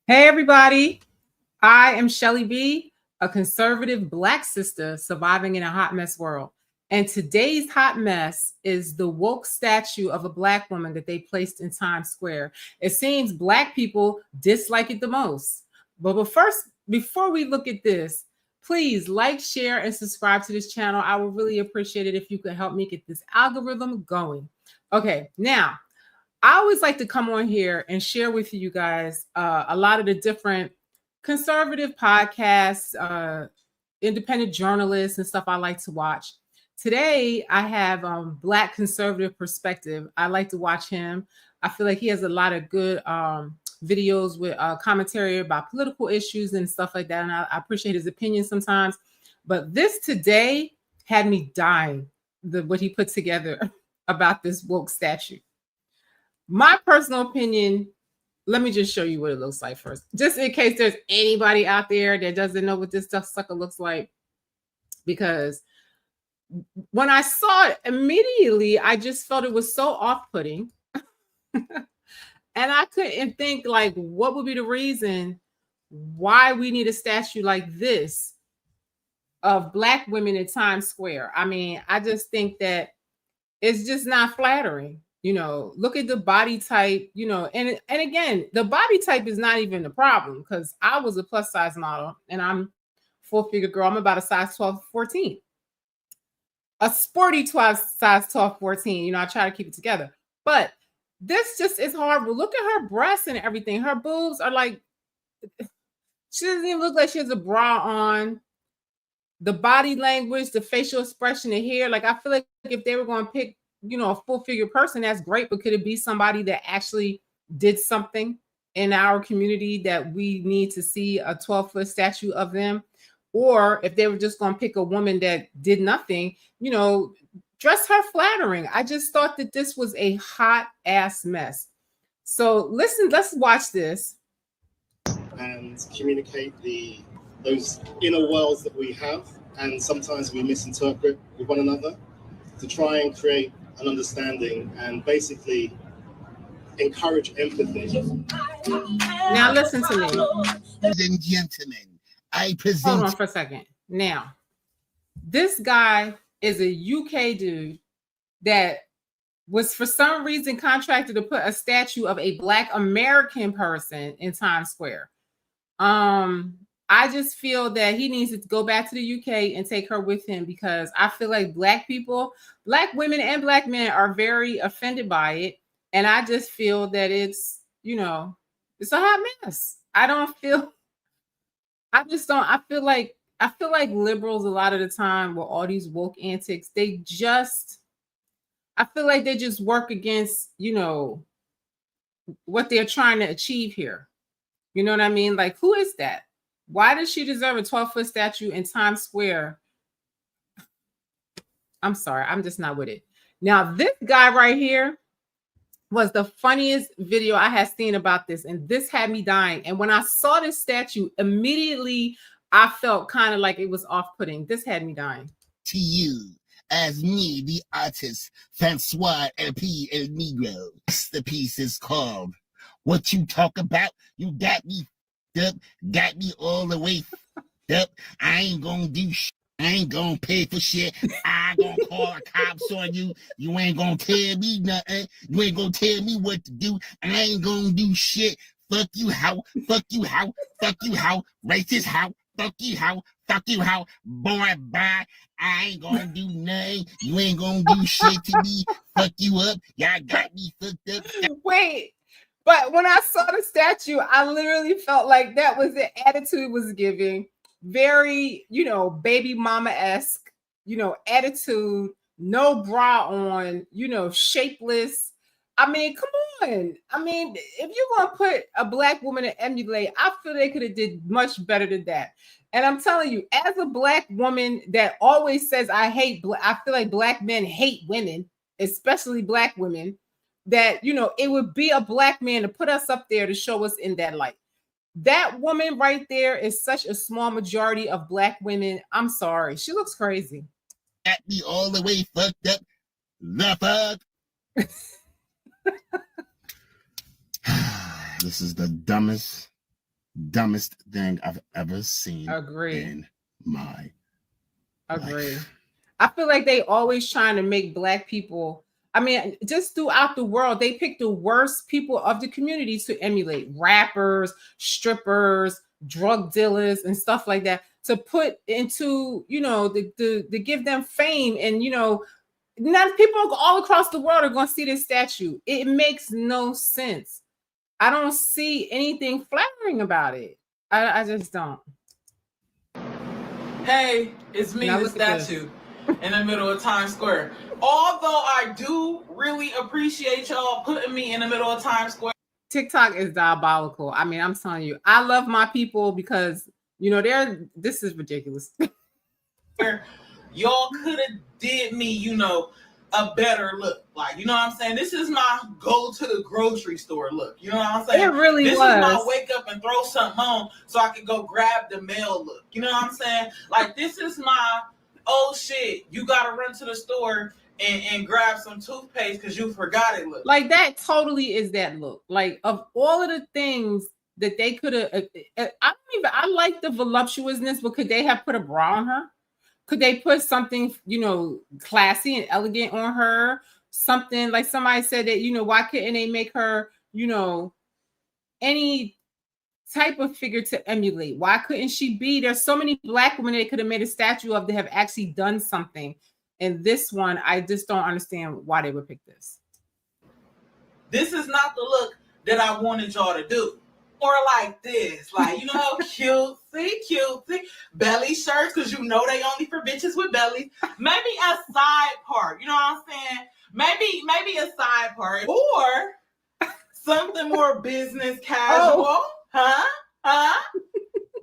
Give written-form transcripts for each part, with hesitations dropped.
Hey, everybody. I am Shelly B, a conservative Black sister surviving in a hot mess world. And today's hot mess is the woke statue of a Black woman that they placed in Times Square. It seems Black people dislike it the most. But first, before we look at this, please like, share, and subscribe to this channel. I would really appreciate it if you could help me get this algorithm going. Okay, now I always like to come on here and share with you guys a lot of the different conservative podcasts, independent journalists, and stuff I like to watch. Today, I have Black Conservative Perspective. I like to watch him. I feel like he has a lot of good videos with commentary about political issues and stuff like that. And I appreciate his opinion sometimes. But this today had me dying, what he put together about this woke statue. My personal opinion, let me just show you what it looks like first, just in case there's anybody out there that doesn't know what this stuff sucker looks like. Because when I saw it immediately, I just felt it was so off-putting. And I couldn't think, like, what would be the reason why we need a statue like this of Black women in Times Square. I mean, I just think that it's just not flattering. Look at the body type, and again, the body type is not even the problem, because I was a plus size model and I'm full-figure girl. I'm about a size 12, 14. A sporty 12, size 12, 14. I try to keep it together. But this just is horrible. Look at her breasts and everything. Her boobs are like, she doesn't even look like she has a bra on. The body language, the facial expression, the hair. Like, I feel like if they were going to pick a full figure person, that's great, but could it be somebody that actually did something in our community that we need to see a 12-foot statue of them? Or if they were just going to pick a woman that did nothing, dress her flattering. I just thought that this was a hot ass mess. So listen, let's watch this and communicate those inner worlds that we have, and sometimes we misinterpret with one another, to try and create an understanding and basically encourage empathy. Now listen to me. Ladies and gentlemen, I present. Hold on for a second. Now, this guy is a UK dude that was for some reason contracted to put a statue of a Black American person in Times Square. I just feel that he needs to go back to the UK and take her with him, because I feel like Black people, Black women and Black men are very offended by it. And I just feel that it's a hot mess. I feel like liberals a lot of the time with all these woke antics, I feel like they just work against, what they're trying to achieve here. You know what I mean? Like, who is that? Why does she deserve a 12-foot statue in Times Square? I'm sorry, I'm just not with it. Now, this guy right here was the funniest video I had seen about this, and this had me dying. And when I saw this statue, immediately I felt kind of like it was off-putting. This had me dying. To you, as me, the artist, Francois LP El Negro. The piece is called What You Talk About. You got me up, got me all the way up. I ain't gonna do shit. I ain't gonna pay for shit. I gonna call the cops on you. You ain't gonna tell me nothing. You ain't gonna tell me what to do. I ain't gonna do shit. Fuck you how, fuck you how, fuck you how, racist how, fuck you how, boy, bye. I ain't gonna do nothing. You ain't gonna do shit to me. Fuck you up. Y'all got me fucked up. Wait. But when I saw the statue, I literally felt like that was the attitude was giving. Very, baby mama-esque, attitude, no bra on, shapeless. I mean, come on. I mean, if you're going to put a Black woman to emulate, I feel they could have did much better than that. And I'm telling you, as a Black woman that always says I feel like Black men hate women, especially Black women, that, it would be a Black man to put us up there to show us in that light. That woman right there is such a small majority of Black women. I'm sorry. She looks crazy. Got me all the way fucked up. The fuck? This is the dumbest dumbest thing I've ever seen Agree. in my Agree. life. I feel like they always trying to make Black people. I mean, just throughout the world, they pick the worst people of the community to emulate: rappers, strippers, drug dealers, and stuff like that, to put into, you know, the give them fame. And you know, not people all across the world are going to see this statue. It makes no sense. I don't see anything flattering about it. I just don't. Hey, it's me, Now the look at this. statue, in the middle of Times Square. Although I do really appreciate y'all putting me in the middle of Times Square. TikTok is diabolical. I mean, I'm telling you, I love my people because, you know, this is ridiculous. Y'all could have did me, you know, a better look. Like, you know what I'm saying? This is my go to the grocery store look. You know what I'm saying? It really this was. Is my wake up and throw something on so I can go grab the mail look. You know what I'm saying? Like, this is my, oh shit, you gotta run to the store and grab some toothpaste because you forgot it look. Like, that totally is that look. Like, of all of the things that they could have, I like the voluptuousness, but could they have put a bra on her? Could they put something, you know, classy and elegant on her? Something like somebody said that, you know, why couldn't they make her, you know, any type of figure to emulate? Why couldn't she be? There's so many Black women they could have made a statue of that have actually done something. And this one, I just don't understand why they would pick this. This is not the look that I wanted y'all to do. Or like this, like, you know, cutesy, belly shirts, because you know they only for bitches with bellies. Maybe a side part, you know what I'm saying? Maybe a side part, or something more business casual, huh?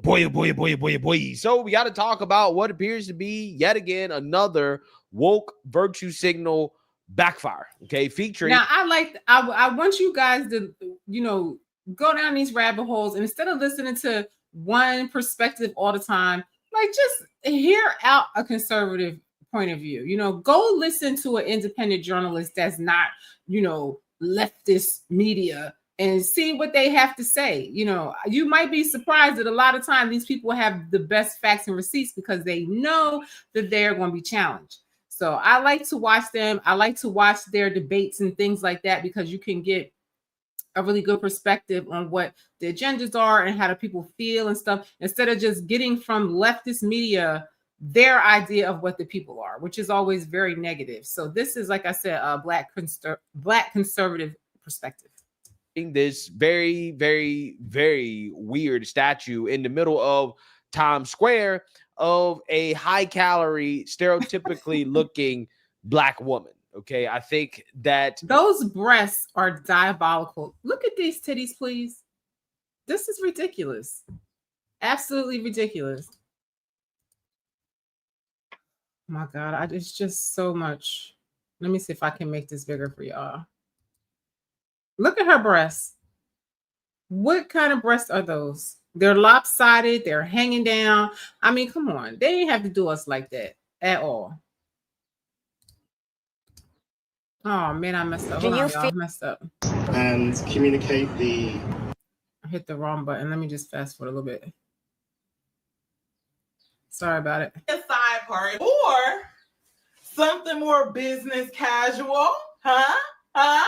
Boy, oh boy, oh boy, oh boy, oh boy. So we got to talk about what appears to be yet again another woke virtue signal backfire. Okay, featuring. Now, I want you guys to, you know, go down these rabbit holes, and instead of listening to one perspective all the time, like, just hear out a conservative point of view. You know, go listen to an independent journalist that's not, you know, leftist media, and see what they have to say. You know, you might be surprised that a lot of times these people have the best facts and receipts because they know that they're going to be challenged. So I like to watch them. I like to watch their debates and things like that, because you can get a really good perspective on what the agendas are and how do people feel and stuff, instead of just getting from leftist media their idea of what the people are, which is always very negative. So this is, like I said, a black conservative perspective. This very, very, very weird statue in the middle of Times Square of a high calorie, stereotypically looking Black woman. Okay, I think that those breasts are diabolical. Look at these titties, please. This is ridiculous. Absolutely ridiculous. Oh my God, it's just so much. Let me see if I can make this bigger for y'all. Look at her breasts. What kind of breasts are those? They're lopsided. They're hanging down. I mean, come on. They didn't have to do us like that at all. Oh man, I messed up. Hold on, y'all. I messed up. And communicate the. I hit the wrong button. Let me just fast forward a little bit. Sorry about it. A side part, or something more business casual, huh?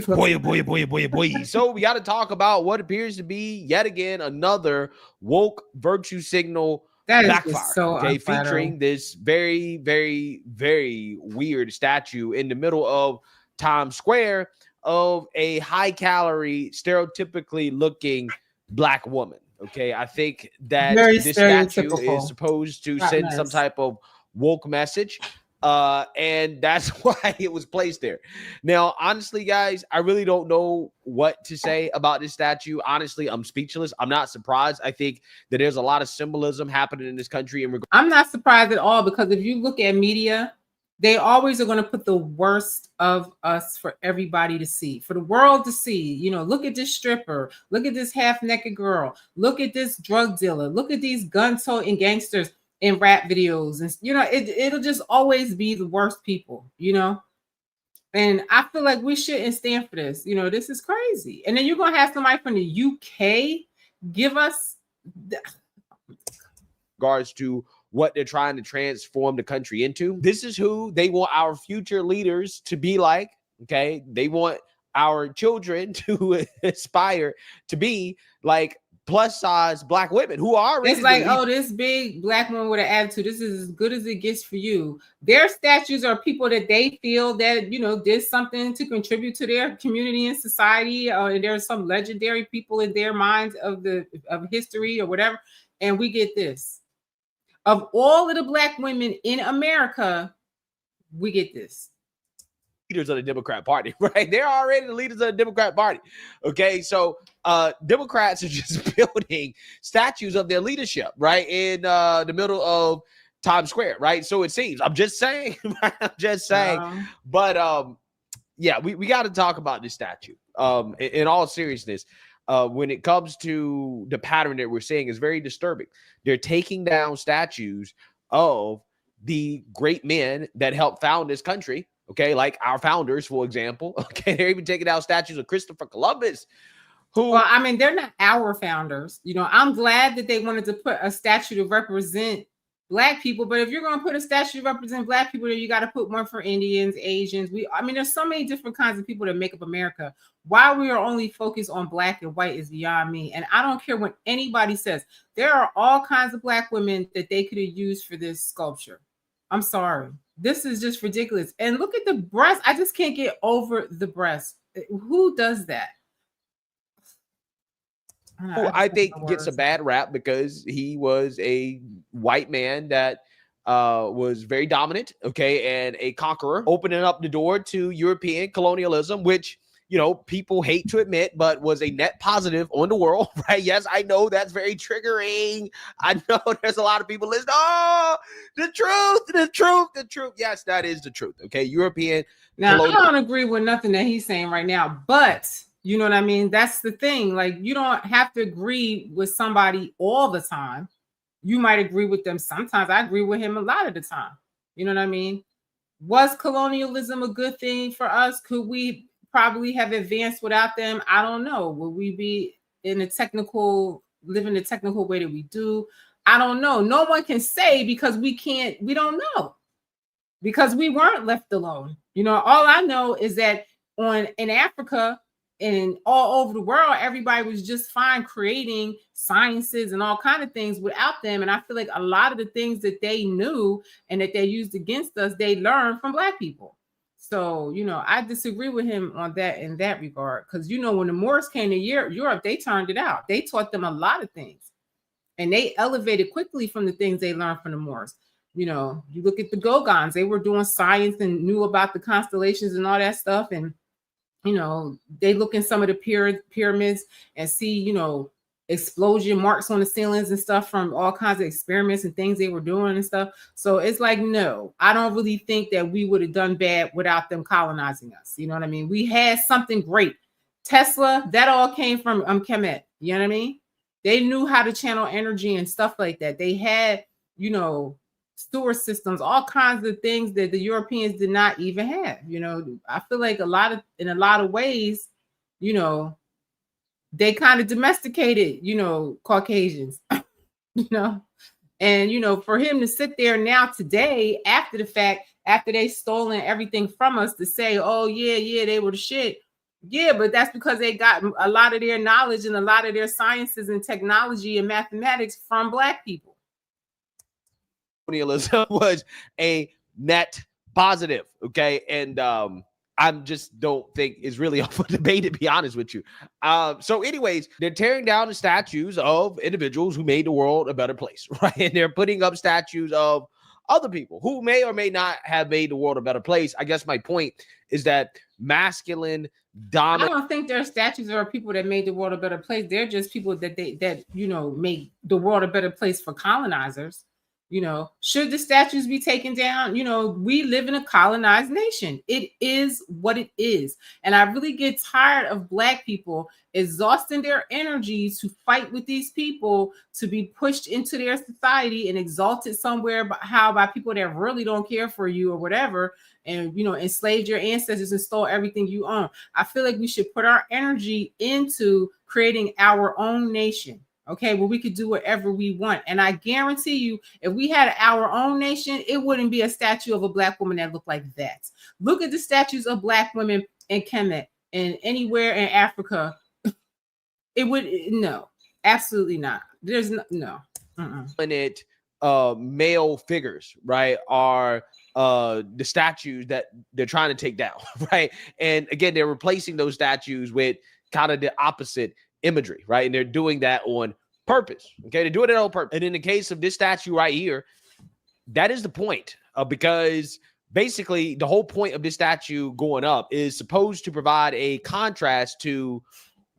Boy, oh boy, oh boy, oh boy, oh boy. So we got to talk about what appears to be yet again another woke virtue signal backfire. So okay, featuring this very, very, very weird statue in the middle of Times Square of a high calorie, stereotypically looking Black woman. Okay, I think that this statue is supposed to send some type of woke message. And that's why it was placed there. Now, honestly, guys, I really don't know what to say about this statue. Honestly, I'm speechless. I'm not surprised. I think that there's a lot of symbolism happening in this country. I'm not surprised at all, because if you look at media, they always are going to put the worst of us for everybody to see, for the world to see. You know, look at this stripper. Look at this half-naked girl. Look at this drug dealer. Look at these gun-toting gangsters in rap videos. And, you know, it'll just always be the worst people, you know? And I feel like we shouldn't stand for this. You know, this is crazy. And then you're going to have somebody from the UK give us regards to what they're trying to transform the country into. This is who they want our future leaders to be like. Okay. They want our children to aspire to be like plus size Black women who are already. It's like, oh, this big Black woman with an attitude, this is as good as it gets for you. Their statues are people that they feel that, you know, did something to contribute to their community and society, or there's some legendary people in their minds of history or whatever. And we get this. Of all of the Black women in America, we get this. Leaders of the Democrat Party, right? They're already the leaders of the Democrat Party. Okay, so Democrats are just building statues of their leadership, right, in the middle of Times Square, right? So it seems. I'm just saying. I'm just saying. But yeah, we got to talk about this statue. In all seriousness, when it comes to the pattern that we're seeing, is very disturbing. They're taking down statues of the great men that helped found this country. Okay, like our founders, for example. Okay, they're even taking out statues of Christopher Columbus. Who? Well, I mean, they're not our founders. You know, I'm glad that they wanted to put a statue to represent Black people. But if you're going to put a statue to represent Black people, then you got to put one for Indians, Asians. I mean, there's so many different kinds of people that make up America. Why we are only focused on Black and white is beyond me. And I don't care what anybody says. There are all kinds of Black women that they could have used for this sculpture. I'm sorry. This is just ridiculous. And look at the breast. I just can't get over the breast. Who does that? I think gets a bad rap because he was a white man that was very dominant, okay, and a conqueror, opening up the door to European colonialism, which, you know, people hate to admit, but was a net positive on the world, right? Yes, I know that's very triggering. I know there's a lot of people listening. Oh, the truth. Yes, that is the truth. Okay, European. Now, I don't agree with nothing that he's saying right now, but you know what I mean? That's the thing. Like, you don't have to agree with somebody all the time. You might agree with them sometimes. I agree with him a lot of the time. You know what I mean? Was colonialism a good thing for us? Could we probably have advanced without them? I don't know. Will we be living the technical way that we do? I don't know. No one can say because we don't know. Because we weren't left alone. You know, all I know is that in Africa and all over the world, everybody was just fine creating sciences and all kinds of things without them. And I feel like a lot of the things that they knew and that they used against us, they learned from Black people. So, you know, I disagree with him on that in that regard. Because, you know, when the Moors came to Europe, they turned it out. They taught them a lot of things. And they elevated quickly from the things they learned from the Moors. You know, you look at the Gogons, they were doing science and knew about the constellations and all that stuff. And, you know, they look in some of the pyramids and see, you know, explosion marks on the ceilings and stuff from all kinds of experiments and things they were doing and stuff. So it's like, no, I don't really think that we would have done bad without them colonizing us. You know what I mean? We had something great. Tesla, that all came from Kemet. You know what I mean? They knew how to channel energy and stuff like that. They had, you know, sewer systems, all kinds of things that the Europeans did not even have. You know, I feel like in a lot of ways, you know, they kind of domesticated, you know, Caucasians, you know, and, you know, for him to sit there now today after the fact, after they stolen everything from us to say, oh, yeah, they were the shit. Yeah, but that's because they got a lot of their knowledge and a lot of their sciences and technology and mathematics from Black people. Colonialism was a net positive, okay, and I just don't think it's really up for debate, to be honest with you. So anyways, they're tearing down the statues of individuals who made the world a better place, right? And they're putting up statues of other people who may or may not have made the world a better place. I guess my point is that masculine dominant. I don't think their statues are people that made the world a better place. They're just people that you know, made the world a better place for colonizers. You know, should the statues be taken down? You know, we live in a colonized nation. It is what it is. And I really get tired of Black people exhausting their energy to fight with these people, to be pushed into their society and exalted somewhere by people that really don't care for you or whatever, and, you know, enslaved your ancestors and stole everything you own. I feel like we should put our energy into creating our own nation. okay, where we could do whatever we want. And I guarantee you, if we had our own nation, it wouldn't be a statue of a Black woman that looked like that. Look at the statues of Black women in Kemet and anywhere in Africa. It would, no, absolutely not. There's no. It male figures, right, are the statues that they're trying to take down, right? And again, they're replacing those statues with kind of the opposite imagery, right? And they're doing that on purpose. Okay, they're doing it on purpose. And in the case of this statue right here, that is the point, because basically the whole point of this statue going up is supposed to provide a contrast to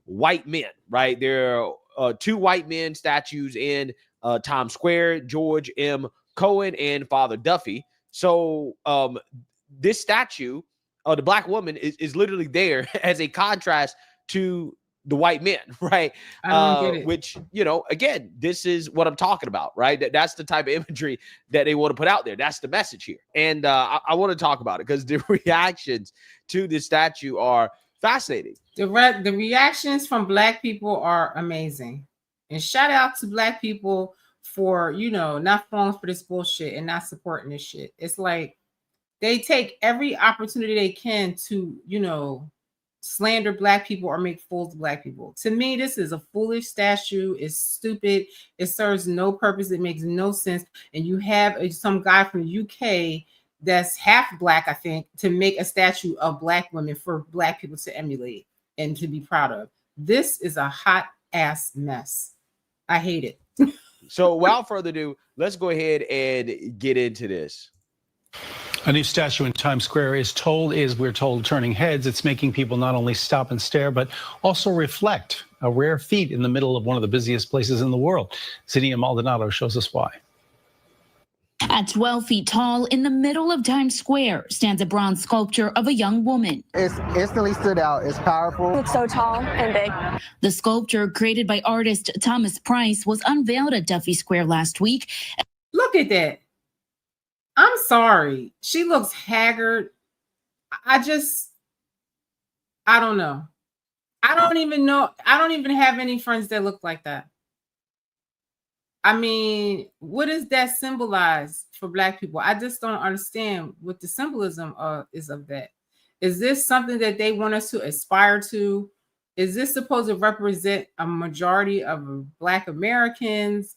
white men, right? There are two white men statues in Times Square, George M. Cohen and Father Duffy. So this statue of the Black woman is literally there as a contrast to the white men, right? I don't get it. Which, you know, again, this is what I'm talking about, right? That's the type of imagery that they want to put out there. That's the message here. And I want to talk about it because the reactions to this statue are fascinating. The reactions from Black people are amazing. And shout out to Black people for, you know, not falling for this bullshit and not supporting this shit. It's like they take every opportunity they can to, you know, slander Black people or make fools of Black people. To me, this is a foolish statue. It's stupid. It serves no purpose. It makes no sense. And you have some guy from the UK that's half Black, I think, to make a statue of Black women for Black people to emulate and to be proud of. This is a hot ass mess. I hate it. So without further ado, let's go ahead and get into this. A new statue in Times Square we're told, turning heads. It's making people not only stop and stare, but also reflect. A rare feat in the middle of one of the busiest places in the world. Zinnia Maldonado shows us why. At 12 feet tall, in the middle of Times Square, stands a bronze sculpture of a young woman. It's instantly stood out. It's powerful. It's so tall and big. The sculpture, created by artist Thomas Price, was unveiled at Duffy Square last week. Look at that. I'm sorry. She looks haggard. I don't know. I don't even know. I don't even have any friends that look like that. I mean, what does that symbolize for Black people? I just don't understand what the symbolism is of that. Is this something that they want us to aspire to? Is this supposed to represent a majority of Black Americans?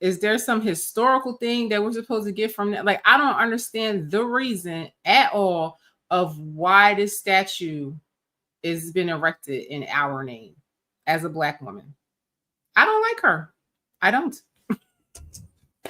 Is there some historical thing that we're supposed to get from that? Like, I don't understand the reason at all of why this statue has been erected in our name as a Black woman. I don't like her. I don't.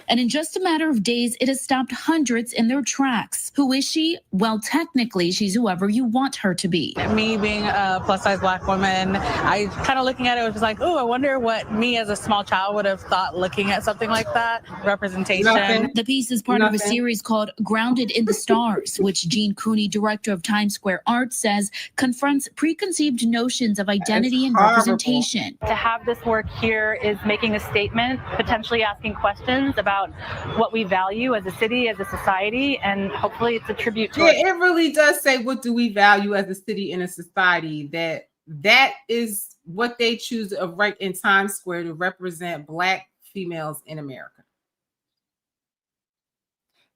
And in just a matter of days, it has stopped hundreds in their tracks. Who is she? Well, technically, she's whoever you want her to be. Me being a plus-size Black woman, I kind of looking at it was just like, oh, I wonder what me as a small child would have thought looking at something like that. Representation. Nothing. The piece is part of a series called Grounded in the Stars, which Gene Cooney, director of Times Square Art, says confronts preconceived notions of identity and representation. To have this work here is making a statement, potentially asking questions about what we value as a city, as a society, and hopefully it's a tribute to it really does say, what do we value as a city and a society? That is what they choose to write in Times Square to represent Black females in America.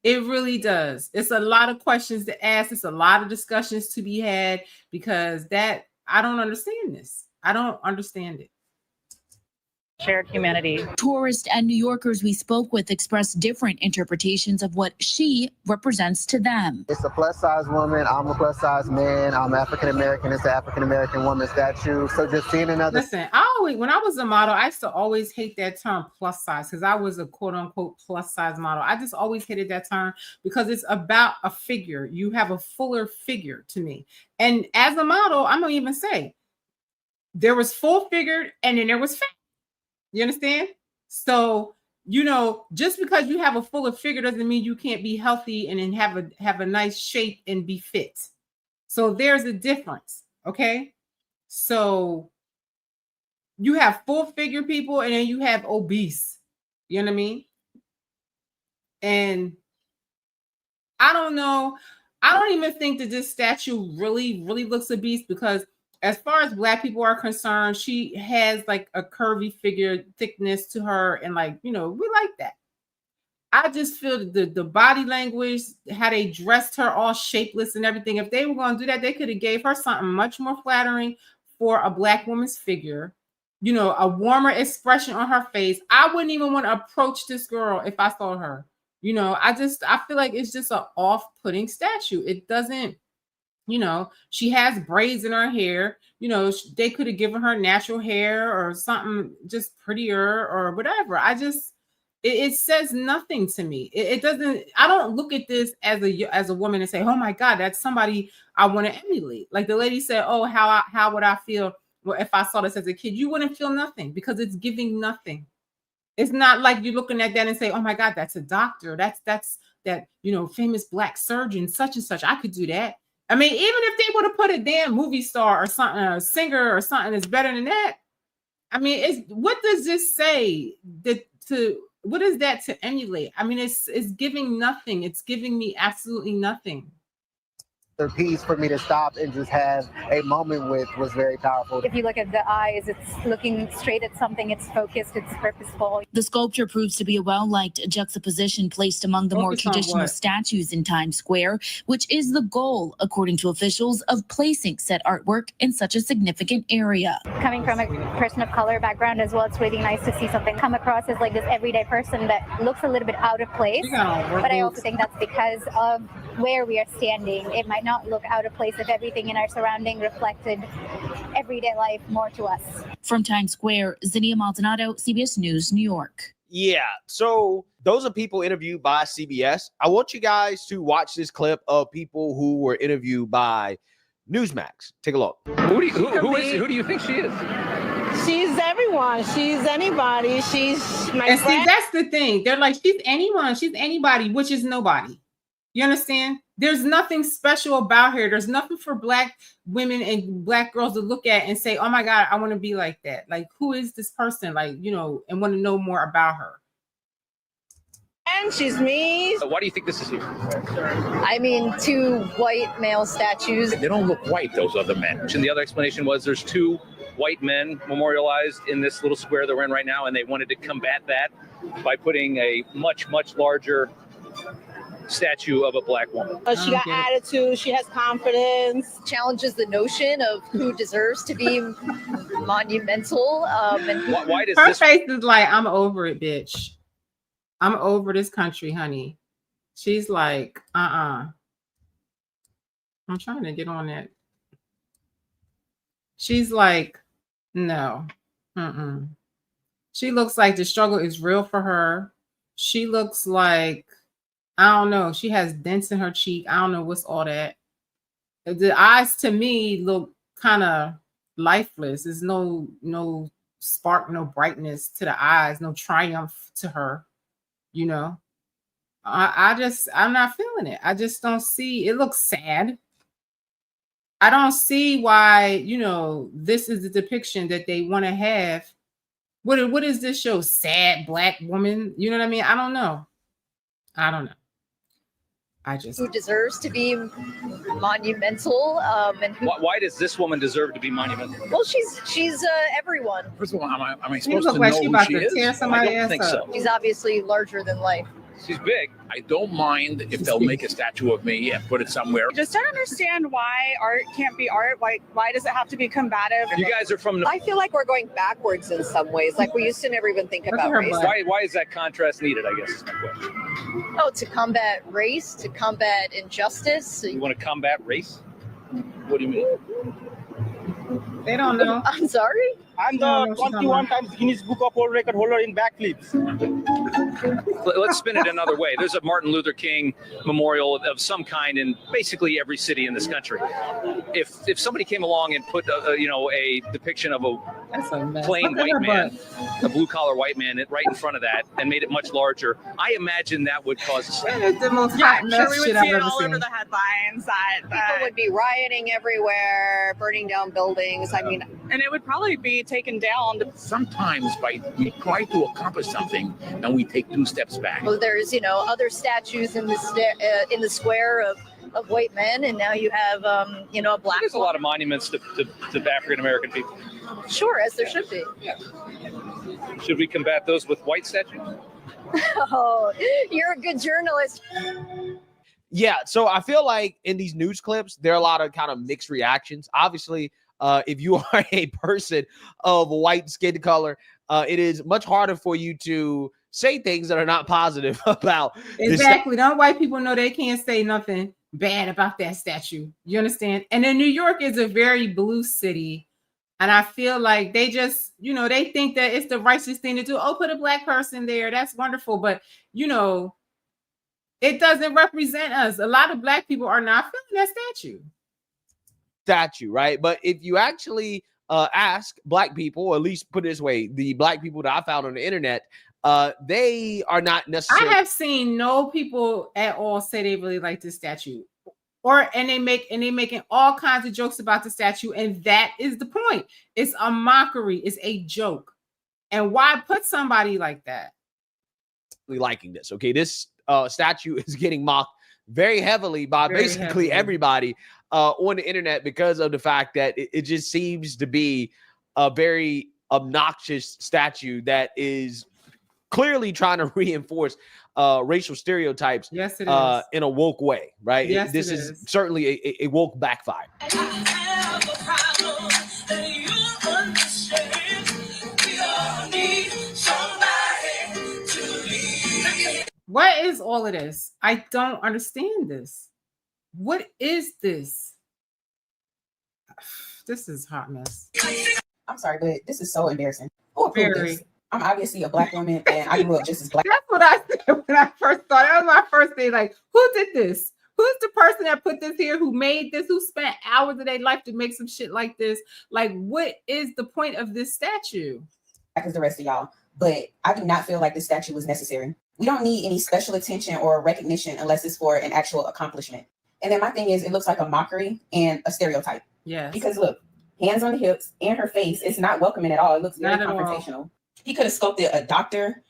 It really does. It's a lot of questions to ask. It's a lot of discussions to be had, because I don't understand this. I don't understand it. shared humanity. Tourists and New Yorkers we spoke with expressed different interpretations of what she represents to them. It's a plus-size woman. I'm a plus-size man. I'm African-American. It's an African-American woman statue. So just seeing another... Listen, when I was a model, I used to always hate that term plus size, because I was a quote-unquote plus-size model. I just always hated that term because it's about a figure. You have a fuller figure to me. And as a model, I'm going to even say, there was full-figured and then there was fat. You understand? So, just because you have a fuller figure doesn't mean you can't be healthy and then have a nice shape and be fit. So there's a difference. Okay. So you have full figure people and then you have obese. You know what I mean? And I don't know. I don't even think that this statue really, really looks obese, because as far as Black people are concerned, she has like a curvy figure, thickness to her, and like, you know, we like that. I just feel the body language, how they dressed her all shapeless and everything. If they were going to do that, they could have gave her something much more flattering for a Black woman's figure, you know, a warmer expression on her face. I wouldn't even want to approach this girl if I saw her. You know, I feel like it's just an off-putting statue. It doesn't, you know, she has braids in her hair. You know, they could have given her natural hair or something just prettier or whatever. It says nothing to me. It doesn't. I don't look at this as a woman and say, "Oh my God, that's somebody I want to emulate." Like the lady said, "Oh, how would I feel if I saw this as a kid?" You wouldn't feel nothing because it's giving nothing. It's not like you're looking at that and say, "Oh my God, that's a doctor. That's that, you know, famous Black surgeon, such and such. I could do that." I mean, even if they would have put a damn movie star or something, a singer or something that's better than that. I mean, what does this say what is that to emulate? I mean, it's giving nothing. It's giving me absolutely nothing. The piece for me to stop and just have a moment with was very powerful. If you look at the eyes, it's looking straight at something, it's focused, it's purposeful. The sculpture proves to be a well-liked juxtaposition placed among the more traditional statues in Times Square, which is the goal, according to officials, of placing said artwork in such a significant area. Coming from a person of color background as well, it's really nice to see something come across as like this everyday person that looks a little bit out of place. But I also think that's because of where we are standing. It might not look out of place if everything in our surrounding reflected everyday life more to us. From Times Square, Zinnia Maldonado, CBS News, New York. Yeah, so those are people interviewed by CBS. I want you guys to watch this clip of people who were interviewed by Newsmax. Take a look. Who do you think she is? She's everyone. She's anybody. She's my and friend. See, that's the thing. They're like, she's anyone. She's anybody, which is nobody. You understand? There's nothing special about her. There's nothing for Black women and Black girls to look at and say, oh my God, I want to be like that. Like, who is this person? Like, you know, and want to know more about her. And she's me. Why do you think this is here? I mean, two white male statues. They don't look white, those other men. And the other explanation was there's two white men memorialized in this little square that we're in right now, and they wanted to combat that by putting a much, much larger statue of a Black woman. She got attitude, she has confidence. Challenges the notion of who deserves to be monumental. And why does her face is like, I'm over it, bitch. I'm over this country, honey. She's like, I'm trying to get on that. She's like, no. She looks like the struggle is real for her. She looks like, I don't know. She has dents in her cheek. I don't know what's all that. The eyes to me look kind of lifeless. There's no spark, no brightness to the eyes, no triumph to her. You know, I'm not feeling it. I just don't see. It looks sad. I don't see why, you know, this is the depiction that they want to have. What is this show? Sad Black woman? You know what I mean? I don't know. Who deserves to be monumental? And why does this woman deserve to be monumental? Well, she's everyone. First of all, am I supposed to know who she is? I don't think so. She's obviously larger than life. She's big. I don't mind if they'll make a statue of me and put it somewhere. I just don't understand why art can't be art. Why does it have to be combative? You guys are from... I feel like we're going backwards in some ways. Like we used to never even think about race. Why is that contrast needed, I guess is my question. Oh, to combat race, to combat injustice. You want to combat race? What do you mean? They don't know. I'm sorry? I'm the 21 times Guinness Book of World Record holder in backflips. Let's spin it another way. There's a Martin Luther King memorial of some kind in basically every city in this country. If somebody came along and put a depiction of a plain white man, a blue collar white man, right in front of that and made it much larger, I imagine that would cause a It's the most hot mess we would shit see I've it ever all seen. over the headlines. People would be rioting everywhere, burning down buildings. I mean, and it would probably be taken down. Sometimes we try to accomplish something and we take 2 steps back. well, there's other statues in the square of of white men, and now you have you know, a black. There's a lot of monuments to African American people. Sure, as there should be. Yeah. Should we combat those with white statues? Oh, you're a good journalist. Yeah, so I feel like in these news clips, there are a lot of kind of mixed reactions. Obviously, if you are a person of white skin color, it is much harder for you to say things that are not positive about. Exactly. Don't white people know they can't say nothing bad about that statue. You understand? And then New York is a very blue city. And I feel like they just, you know, they think that it's the righteous thing to do. Oh, put a black person there. That's wonderful. But, you know, it doesn't represent us. A lot of black people are not feeling that statue, right? But if you actually ask black people, or at least put it this way, the black people that I found on the internet, they are not necessarily. I have seen no people at all say they really like this statue. And they making all kinds of jokes about the statue, and that is the point. It's a mockery, it's a joke. And why put somebody like that? Liking this, okay? This statue is getting mocked very heavily by basically everybody on the internet because of the fact that it just seems to be a very obnoxious statue that is clearly trying to reinforce racial stereotypes. Yes, it is. In a woke way, right? Yes, this is certainly a woke backfire. What is all of this? I don't understand this. What is this? This is a hot mess. I'm sorry, but this is so embarrassing. Who approved this? I'm obviously a black woman, and I grew up just as black. That's what I said when I first thought. That was my first thing. Like, who did this? Who's the person that put this here? Who made this? Who spent hours of their life to make some shit like this? Like, what is the point of this statue? As the rest of y'all, but I do not feel like this statue was necessary. We don't need any special attention or recognition unless it's for an actual accomplishment. And then my thing is, it looks like a mockery and a stereotype. Yeah. Because look, hands on the hips and her face, it's not welcoming at all. It looks very confrontational. He could have sculpted a doctor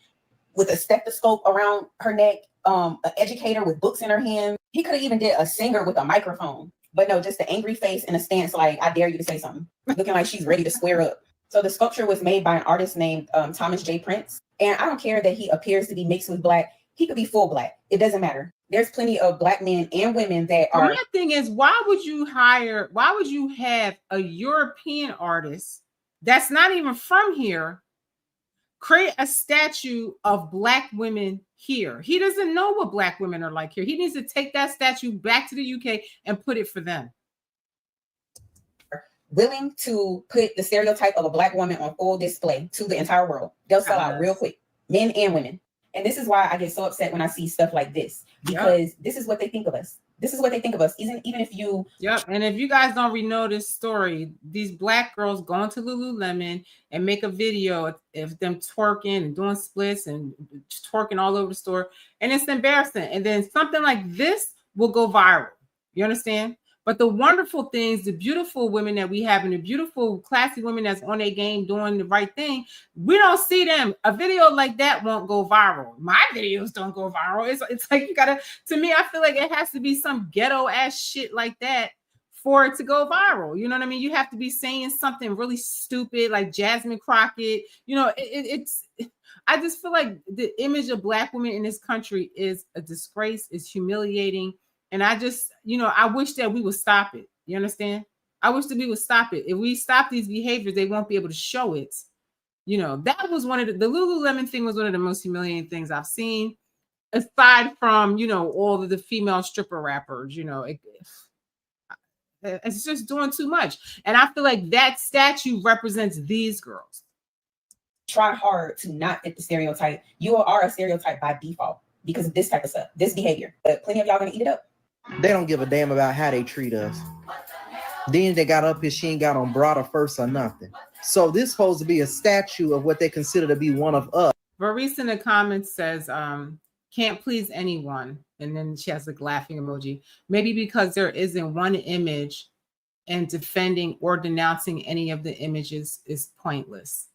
with a stethoscope around her neck, an educator with books in her hand. He could have even did a singer with a microphone. But no, just the angry face and a stance like, I dare you to say something. Looking like she's ready to square up. So the sculpture was made by an artist named Thomas J. Prince. And I don't care that he appears to be mixed with black. He could be full black. It doesn't matter. There's plenty of black men and women that are. My thing is, why would you have a European artist that's not even from here create a statue of black women here? He doesn't know what black women are like here. He needs to take that statue back to the UK and put it for them. Willing to put the stereotype of a black woman on full display to the entire world. They'll sell out real quick, men and women. And this is why I get so upset when I see stuff like this, because this is what they think of us. This is what they think of us. Even if you. Yep. And if you guys don't know this story, these black girls go into Lululemon and make a video of them twerking and doing splits and twerking all over the store. And it's embarrassing. And then something like this will go viral. You understand? But the wonderful things, the beautiful women that we have and the beautiful, classy women that's on their game doing the right thing, we don't see them. A video like that won't go viral. My videos don't go viral. It's like you gotta, to me, I feel like it has to be some ghetto ass shit like that for it to go viral. You know what I mean? You have to be saying something really stupid like Jasmine Crockett. You know, I just feel like the image of black women in this country is a disgrace, is humiliating. And I just, you know, I wish that we would stop it. You understand? I wish that we would stop it. If we stop these behaviors, they won't be able to show it. You know, that was one of the Lululemon thing was one of the most humiliating things I've seen, aside from, you know, all of the female stripper rappers. You know, it's just doing too much. And I feel like that statue represents these girls. Try hard to not fit the stereotype. You are a stereotype by default because of this type of stuff, this behavior. But plenty of y'all gonna eat it up. They don't give a damn about how they treat us. Then they got up here, she ain't got on bra or first or nothing. So this supposed to be a statue of what they consider to be one of us. Varese in the comments says, can't please anyone. And then she has like laughing emoji. Maybe because there isn't one image and defending or denouncing any of the images is pointless.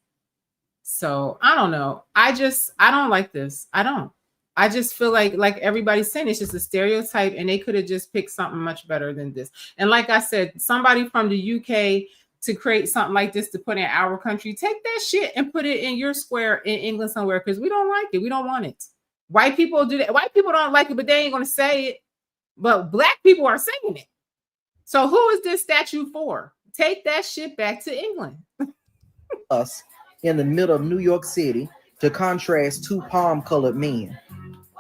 So I don't know. I don't like this. I don't. I just feel like everybody's saying, it's just a stereotype, and they could have just picked something much better than this. And like I said, somebody from the UK to create something like this to put in our country, take that shit and put it in your square in England somewhere, because we don't like it. We don't want it. White people do that. White people don't like it, but they ain't going to say it. But black people are saying it. So who is this statue for? Take that shit back to England. Us in the middle of New York City to contrast two palm-colored men.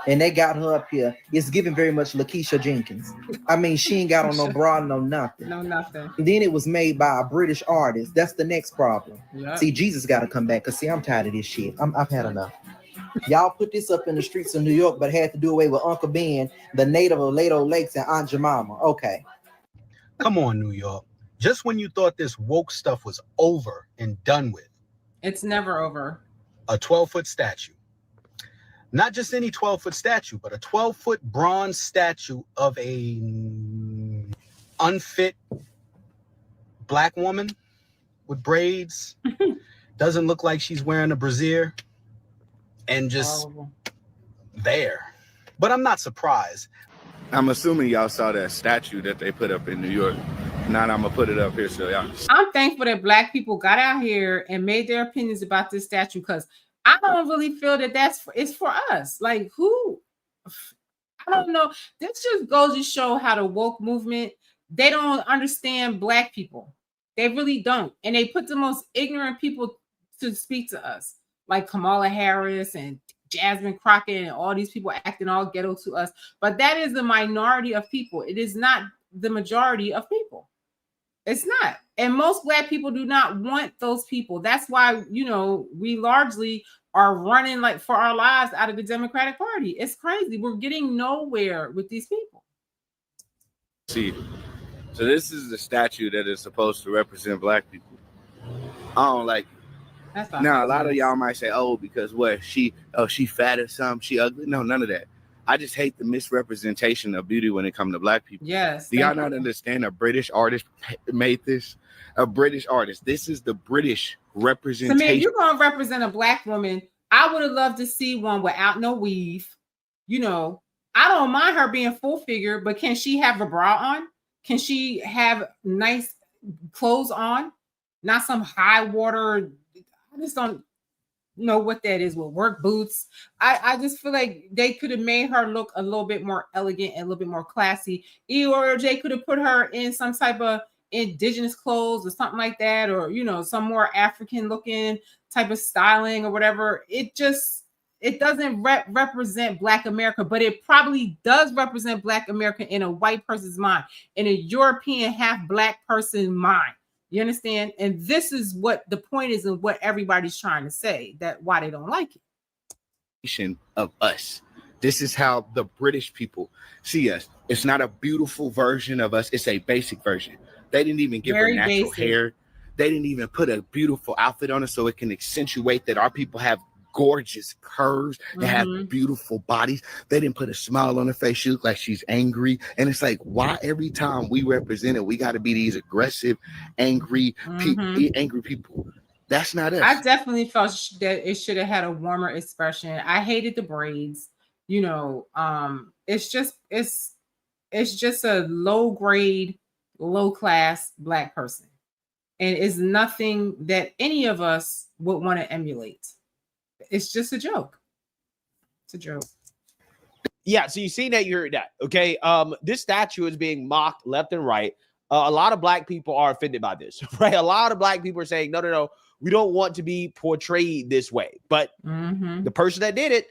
And they got her up here. It's giving very much Lakeisha Jenkins. I mean, she ain't got on no bra, no nothing. No nothing. And then it was made by a British artist. That's the next problem. Yep. See, Jesus got to come back, because see, I'm tired of this shit. I've had enough. Y'all put this up in the streets of New York, but had to do away with Uncle Ben, the native of Lato Lakes, and Aunt Jemima. Okay. Come on, New York. Just when you thought this woke stuff was over and done with. It's never over. A 12-foot statue. Not just any 12-foot statue, but a 12-foot bronze statue of a unfit black woman with braids. Doesn't look like she's wearing a brassiere. And just there. But I'm not surprised. I'm assuming y'all saw that statue that they put up in New York. Now I'm gonna put it up here so y'all. I'm thankful that black people got out here and made their opinions about this statue, because I don't really feel that it's for us. Like, who? I don't know. This just goes to show how the woke movement, they don't understand black people. They really don't. And they put the most ignorant people to speak to us, like Kamala Harris and Jasmine Crockett and all these people acting all ghetto to us. But that is the minority of people. It is not the majority of people. It's not. And most black people do not want those people. That's why, we largely are running like for our lives out of the Democratic Party. It's crazy. We're getting nowhere with these people. See, so this is the statue that is supposed to represent black people. I don't like it. Now, a lot of y'all might say, oh, because what? She fat or something, she ugly. No, none of that. I just hate the misrepresentation of beauty when it comes to black people. Yes. Do y'all not understand? A British artist made this. A British artist. This is the British representation. So, man, if you're going to represent a black woman, I would have loved to see one without no weave. I don't mind her being full figure, but can she have a bra on? Can she have nice clothes on? Not some high water. I just don't know what that is with work boots. I just feel like they could have made her look a little bit more elegant and a little bit more classy. Or they could have put her in some type of indigenous clothes or something like that, or some more African looking type of styling or whatever. It doesn't represent Black America, but it probably does represent Black America in a white person's mind, in a European half Black person's mind. You understand? And this is what the point is, and what everybody's trying to say, that why they don't like it. Of us. This is how the British people see us. It's not a beautiful version of us. It's a basic version. They didn't even give her natural hair. They didn't even put a beautiful outfit on us so it can accentuate that our people have gorgeous curves and have beautiful bodies. They didn't put a smile on her face. She looked like she's angry. And it's like, why every time we represent it, we got to be these aggressive, angry people? That's not us. I definitely felt that it should have had a warmer expression. I hated the braids. It's just a low grade, low class Black person, and it's nothing that any of us would want to emulate. It's just a joke. It's a joke. Yeah, so you seen that, you heard that. Okay. This statue is being mocked left and right. A lot of Black people are offended by this, right? A lot of Black people are saying, no, we don't want to be portrayed this way. But the person that did it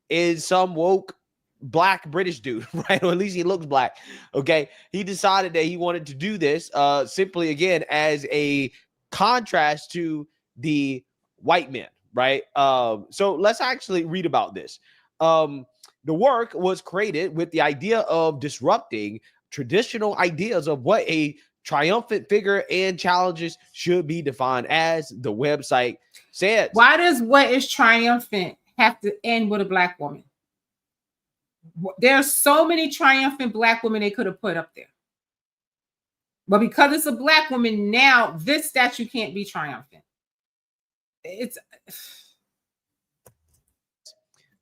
is some woke Black British dude, right? Or at least he looks Black. Okay. He decided that he wanted to do this simply, again, as a contrast to the white men. Right. So let's actually read about this. The work was created with the idea of disrupting traditional ideas of what a triumphant figure and challenges should be defined, as the website says. Why does what is triumphant have to end with a Black woman? There's so many triumphant Black women they could have put up there. But because it's a Black woman, now this statue can't be triumphant.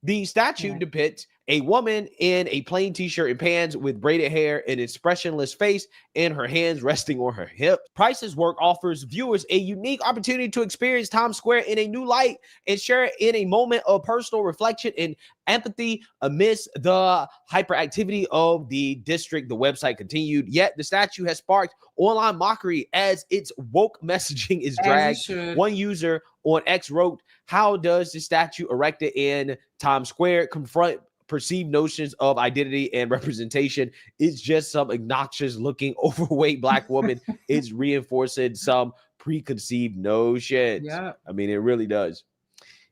The statue depicts A woman in a plain t-shirt and pants with braided hair, an expressionless face, and her hands resting on her hip. Price's work offers viewers a unique opportunity to experience Times Square in a new light and share it in a moment of personal reflection and empathy amidst the hyperactivity of the district, the website continued. Yet the statue has sparked online mockery as its woke messaging is dragged. One user on X wrote, "How does the statue erected in Times Square confront perceived notions of identity and representation? It's just some obnoxious looking overweight black woman. It's reinforcing some preconceived notions." Yeah. I mean, it really does.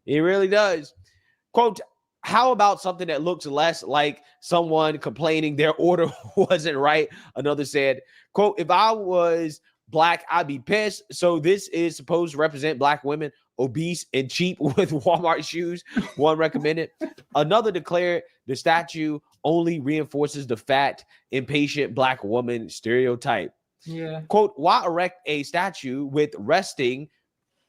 It really does. Quote, "How about something that looks less like someone complaining their order wasn't right?" Another said, quote, "If I was black, I'd be pissed. So this is supposed to represent black women, obese and cheap with Walmart shoes," one recommended. Another declared the statue only reinforces the fat, impatient black woman stereotype. Yeah. Quote, "Why erect a statue with resting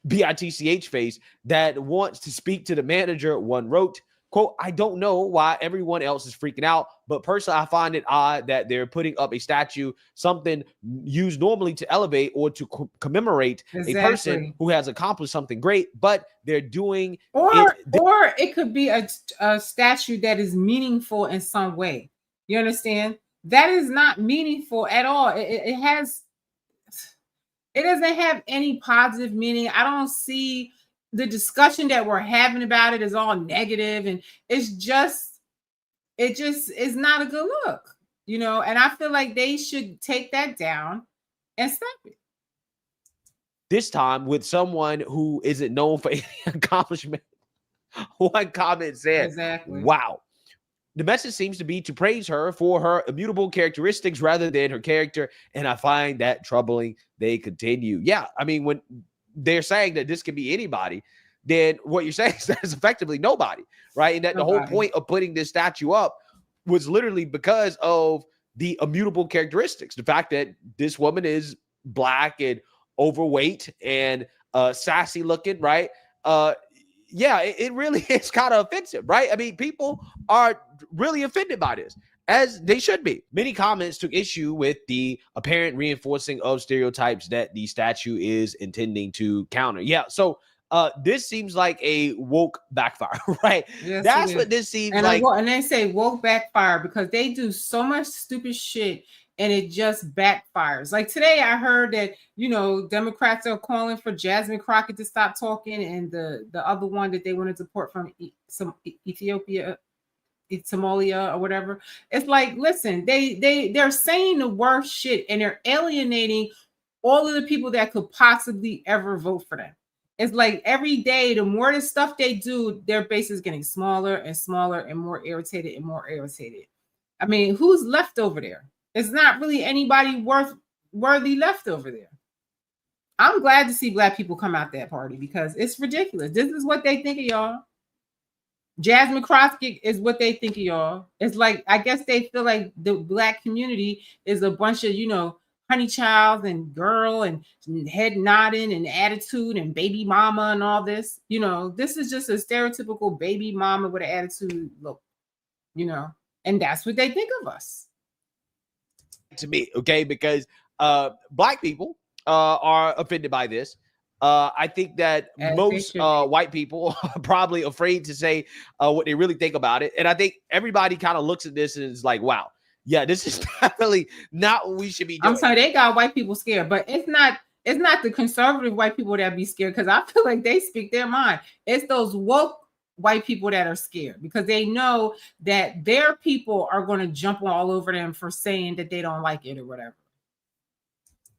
BITCH face that wants to speak to the manager?" one wrote. Quote, "I don't know why everyone else is freaking out, but personally, I find it odd that they're putting up a statue, something used normally to elevate or to commemorate a person who has accomplished something great, but they're doing or it could be a statue that is meaningful in some way. You understand? That is not meaningful at all. It doesn't have any positive meaning. I don't see the discussion that we're having about it is all negative, and it just is not a good look, you know. And I feel like they should take that down and stop it. This time with someone who isn't known for any accomplishment. One comment said, "Wow. The message seems to be to praise her for her immutable characteristics rather than her character, and I find that troubling." They continue. Yeah, I mean, when they're saying that this can be anybody, then what you're saying is that it's effectively nobody, right? And that the whole point of putting this statue up was literally because of the immutable characteristics. The fact that this woman is black and overweight and sassy looking, right? Yeah, it really is kind of offensive, right? I mean, people are really offended by this, as they should be. Many comments took issue with the apparent reinforcing of stereotypes that the statue is intending to counter. Yeah, so this seems like a woke backfire, right? Yes, that's what this seems and like. And they say woke backfire because they do so much stupid shit and it just backfires. Like today, I heard that, you know, Democrats are calling for Jasmine Crockett to stop talking, and the other one that they want to deport from some Ethiopia, Somalia or whatever. It's like, listen, they're saying the worst shit and they're alienating all of the people that could possibly ever vote for them. It's like every day, the more the stuff they do, their base is getting smaller and smaller and more irritated and more irritated. I mean, who's left over there? It's not really anybody worthy left over there. I'm glad to see black people come out that party because it's ridiculous. This is what they think of y'all. Jasmine Crockett is what they think of y'all. It's like, I guess they feel like the black community is a bunch of, you know, honey child and girl and head nodding and attitude and baby mama and all this. You know, this is just a stereotypical baby mama with an attitude look, you know, and that's what they think of us. To me, okay, because black people are offended by this. I think that most white people are probably afraid to say what they really think about it. And I think everybody kind of looks at this and is like, wow, yeah, this is definitely not what we should be doing. I'm sorry, they got white people scared, but it's not the conservative white people that be scared because I feel like they speak their mind. It's those woke white people that are scared because they know that their people are going to jump all over them for saying that they don't like it or whatever.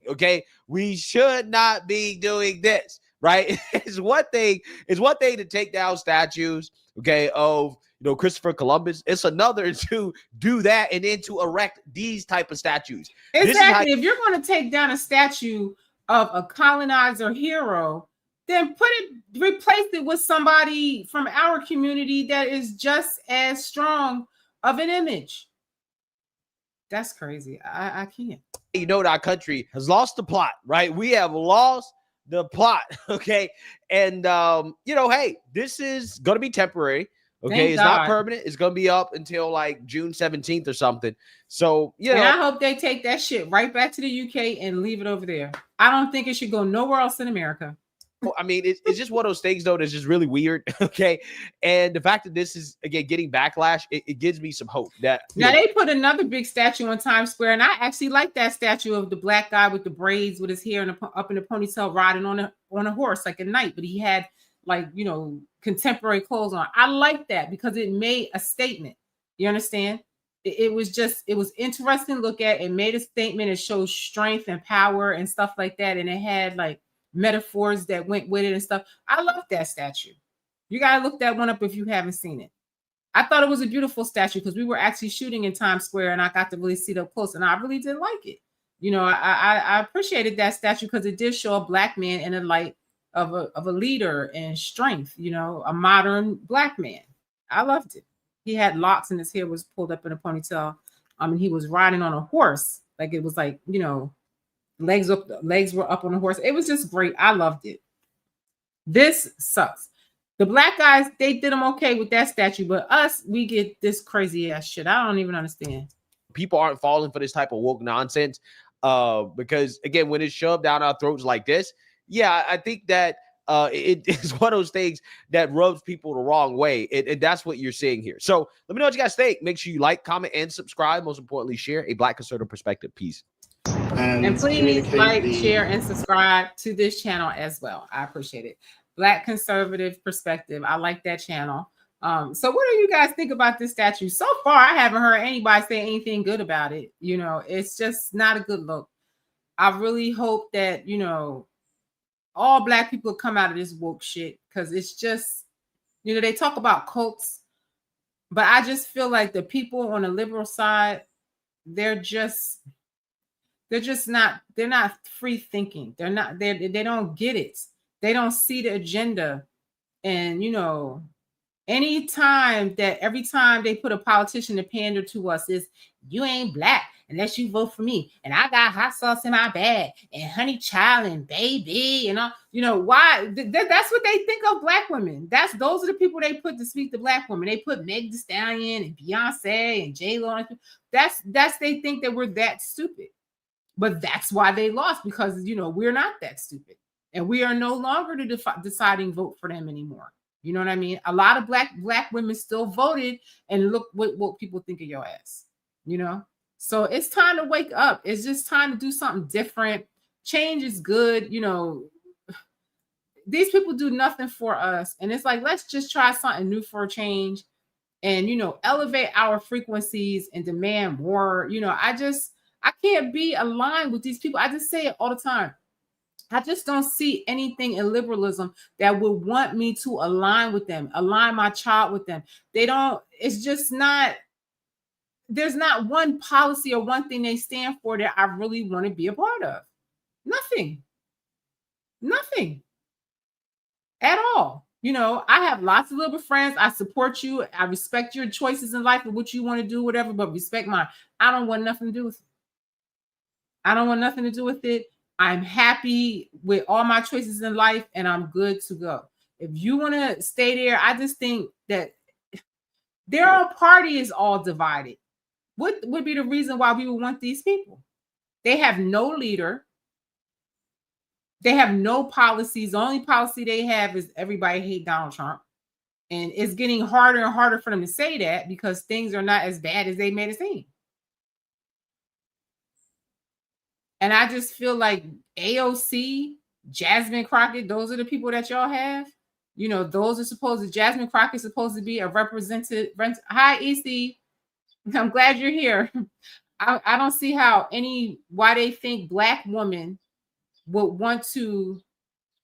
Okay, we should not be doing this, right? It's one thing to take down statues, okay, of, you know, Christopher Columbus. It's another to do that and then to erect these type of statues. Exactly. If you're going to take down a statue of a colonizer hero, then replace it with somebody from our community that is just as strong of an image. That's crazy. I can't. You know, our country has lost the plot, right? We have lost the plot, okay? And, you know, hey, this is going to be temporary. Okay, Thank it's not God. permanent. It's gonna be up until like June 17th or something. So and I hope they take that shit right back to the UK and leave it over there. I don't think it should go nowhere else in America. I mean, it's just one of those things, though, that's just really weird. Okay. And the fact that this is, again, getting backlash, it gives me some hope that. Now, they put another big statue in Times Square, and I actually like that statue of the black guy with the braids with his hair up in a ponytail riding on a horse like a knight, but he had, like, you know, contemporary clothes on. I like that because it made a statement. You understand? It was interesting to look at. It made a statement. It shows strength and power and stuff like that. And it had like metaphors that went with it and stuff. I love that statue. You got to look that one up if you haven't seen it. I thought it was a beautiful statue because we were actually shooting in Times Square and I got to really see it up close and I really did like it. You know, I appreciated that statue because it did show a black man in the light of a leader and strength, you know, a modern black man. I loved it. He had locks and his hair was pulled up in a ponytail. And he was riding on a horse. Like it was like, you know, legs were up on the horse. It was just great. I loved it. This sucks. The black guys, they did them okay with that statue, but us, we get this crazy ass shit. I don't even understand. People aren't falling for this type of woke nonsense because, again, when it's shoved down our throats like this, yeah, I think that it is one of those things that rubs people the wrong way. And that's what you're seeing here. So let me know what you guys think. Make sure you like, comment, and subscribe. Most importantly, share a Black conservative perspective. Peace. And please like, share, and subscribe to this channel as well. I appreciate it. Black conservative perspective. I like that channel. So what do you guys think about this statue? So far, I haven't heard anybody say anything good about it. You know, it's just not a good look. I really hope that, you know, all black people come out of this woke shit because it's just, you know, they talk about cults, but I just feel like the people on the liberal side, they're not free thinking. They don't get it. They don't see the agenda. And, you know, every time they put a politician to pander to us is, you ain't black unless you vote for me. And I got hot sauce in my bag and honey child and baby and all, you know, why? That's what they think of black women. Those are the people they put to speak to black women. They put Meg Thee Stallion and Beyonce and J-Lo. They think that we're that stupid. But that's why they lost, because, you know, we're not that stupid. And we are no longer the deciding vote for them anymore. You know what I mean? A lot of black women still voted, and look what people think of your ass, you know? So it's time to wake up. It's just time to do something different. Change is good. You know, these people do nothing for us. And it's like, let's just try something new for a change and, you know, elevate our frequencies and demand more. You know, I can't be aligned with these people. I just say it all the time. I just don't see anything in liberalism that would want me to align with them, align my child with them. It's just not, there's not one policy or one thing they stand for that I really want to be a part of. Nothing at all. You know, I have lots of liberal friends. I support you. I respect your choices in life and what you want to do, whatever, but respect mine. I don't want nothing to do with it. I don't want nothing to do with it. I'm happy with all my choices in life and I'm good to go. If you want to stay there, I just think that their own party is all divided. What would be the reason why we would want these people? They have no leader. They have no policies. The only policy they have is everybody hate Donald Trump. And it's getting harder and harder for them to say that because things are not as bad as they made it seem. And I just feel like AOC, Jasmine Crockett, those are the people that y'all have. You know, Jasmine Crockett's supposed to be a representative. Hi, EC. I'm glad you're here. I don't see why they think black women would want to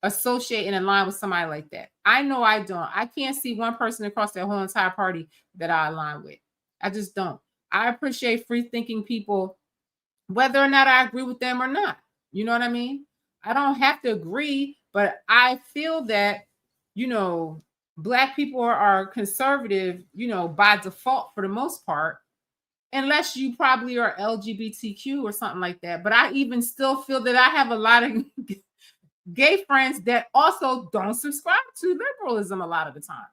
associate and align with somebody like that. I know I don't. I can't see one person across their whole entire party that I align with. I just don't. I appreciate free thinking people, whether or not I agree with them or not. You know what I mean? I don't have to agree, but I feel that, you know, black people are conservative, you know, by default for the most part, unless you probably are LGBTQ or something like that. But I even still feel that I have a lot of gay friends that also don't subscribe to liberalism a lot of the time.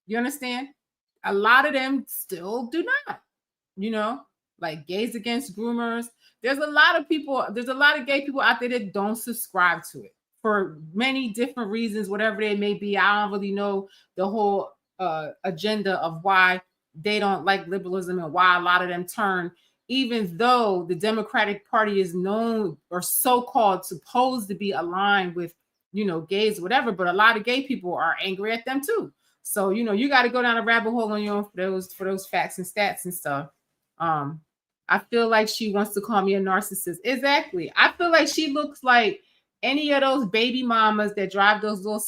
You understand? a lot of them still do not, you know, like Gays Against Groomers. There's a lot of gay people out there that don't subscribe to it for many different reasons, whatever they may be. I don't really know the whole agenda of why they don't like liberalism and why a lot of them turn, even though the Democratic Party is known or so-called supposed to be aligned with, you know, gays, whatever, but a lot of gay people are angry at them too. So, you know, you got to go down a rabbit hole on your own for those facts and stats and stuff. I feel like she wants to call me a narcissist. Exactly. I feel like she looks like any of those baby mamas that drive those little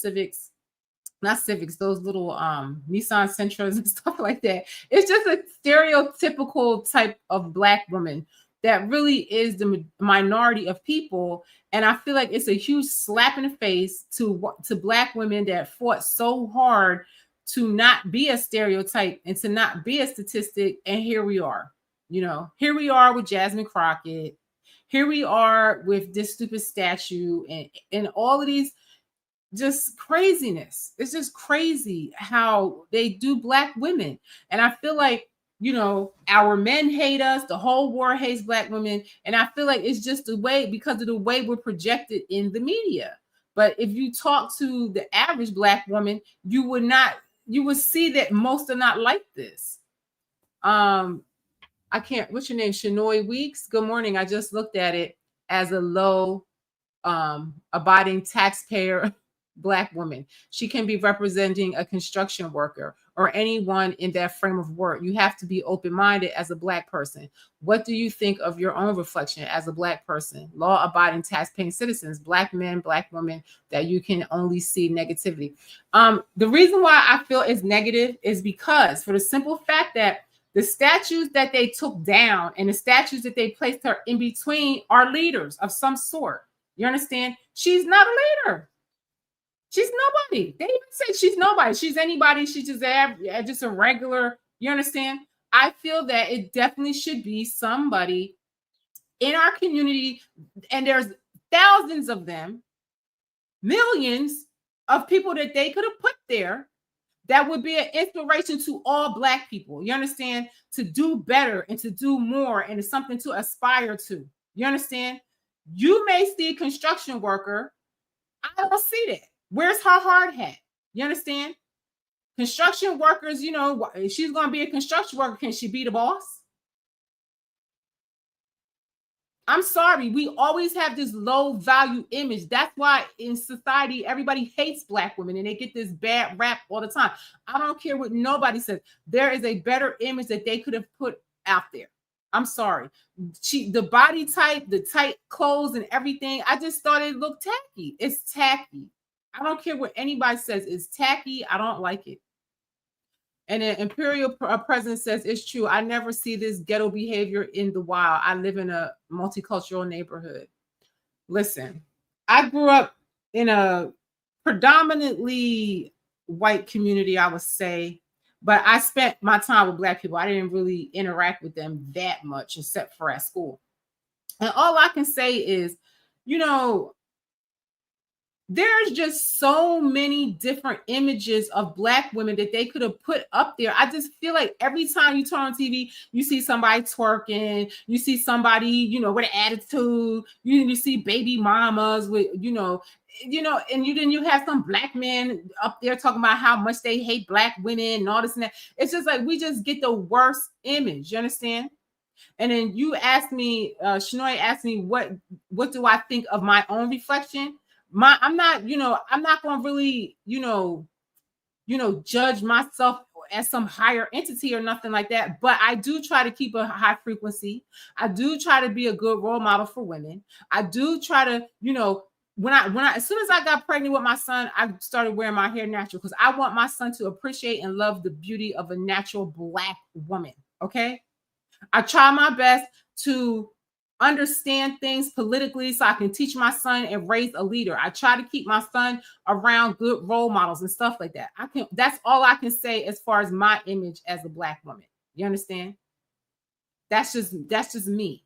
those little Nissan Sentras and stuff like that. It's just a stereotypical type of Black woman that really is the minority of people. And I feel like it's a huge slap in the face to Black women that fought so hard to not be a stereotype and to not be a statistic. And here we are, you know, here we are with Jasmine Crockett. Here we are with this stupid statue and all of these just craziness. It's just crazy how they do Black women. And I feel like, you know, our men hate us. The whole war hates Black women. And I feel like it's just the way, because of the way we're projected in the media. But if you talk to the average Black woman, you would see that most are not like this. What's your name? Shanoy Weeks. Good morning. I just looked at it as a low abiding taxpayer Black woman. She can be representing a construction worker or anyone in that frame of work. You have to be open-minded as a Black person. What do you think of your own reflection as a Black person? Law-abiding, tax-paying citizens, Black men, Black women, that you can only see negativity. The reason why I feel it's negative is because for the simple fact that the statues that they took down and the statues that they placed her in between are leaders of some sort. You understand? She's not a leader. She's nobody. They even say she's nobody. She's anybody. She's just a regular. You understand? I feel that it definitely should be somebody in our community, and there's thousands of them, millions of people that they could have put there that would be an inspiration to all Black people. You understand? To do better and to do more, and it's something to aspire to. You understand? You may see a construction worker. I don't see that. Where's her hard hat? You understand? Construction workers, you know, she's going to be a construction worker. Can she be the boss? I'm sorry. We always have this low value image. That's why in society, everybody hates Black women and they get this bad rap all the time. I don't care what nobody says. There is a better image that they could have put out there. I'm sorry. The body type, the tight clothes and everything, I just thought it looked tacky. It's tacky. I don't care what anybody says. It's tacky. I don't like it. And the Imperial President says, it's true. I never see this ghetto behavior in the wild. I live in a multicultural neighborhood. Listen, I grew up in a predominantly white community, I would say, but I spent my time with Black people. I didn't really interact with them that much, except for at school. And all I can say is, you know, there's just so many different images of Black women that they could have put up there. I just feel like every time you turn on TV, you see somebody twerking, you see somebody, you know, with an attitude, you see baby mamas with, you know, and you have some Black men up there talking about how much they hate Black women and all this and that. It's just like we just get the worst image. You understand? And then you asked me, Shanoy asked me, what do I think of my own reflection? I'm not going to really, judge myself as some higher entity or nothing like that. But I do try to keep a high frequency. I do try to be a good role model for women. I do try to, when I as soon as I got pregnant with my son, I started wearing my hair natural because I want my son to appreciate and love the beauty of a natural Black woman. Okay. I try my best to understand things politically so I can teach my son and raise a leader. I try to keep my son around good role models and stuff like that. That's all I can say as far as my image as a Black woman. You understand? That's just me.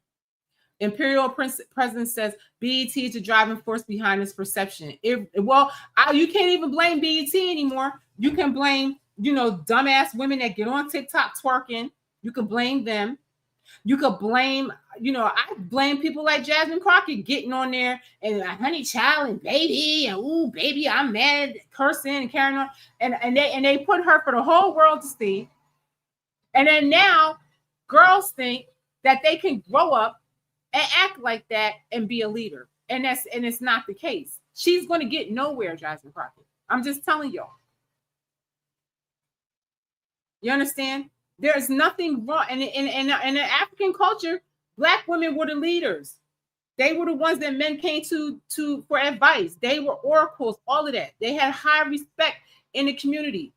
Imperial President says BET is the driving force behind this perception. You can't even blame BET anymore. You can blame, dumbass women that get on TikTok twerking. You could blame them. You could blame, I blame people like Jasmine Crockett getting on there and honey child and baby and ooh baby, I'm mad, cursing and carrying on, and they put her for the whole world to see. And then now girls think that they can grow up and act like that and be a leader. And it's not the case. She's going to get nowhere, Jasmine Crockett. I'm just telling y'all. You understand? There's nothing wrong. And in the African culture, Black women were the leaders. They were the ones that men came to for advice. They were oracles, all of that. They had high respect in the community.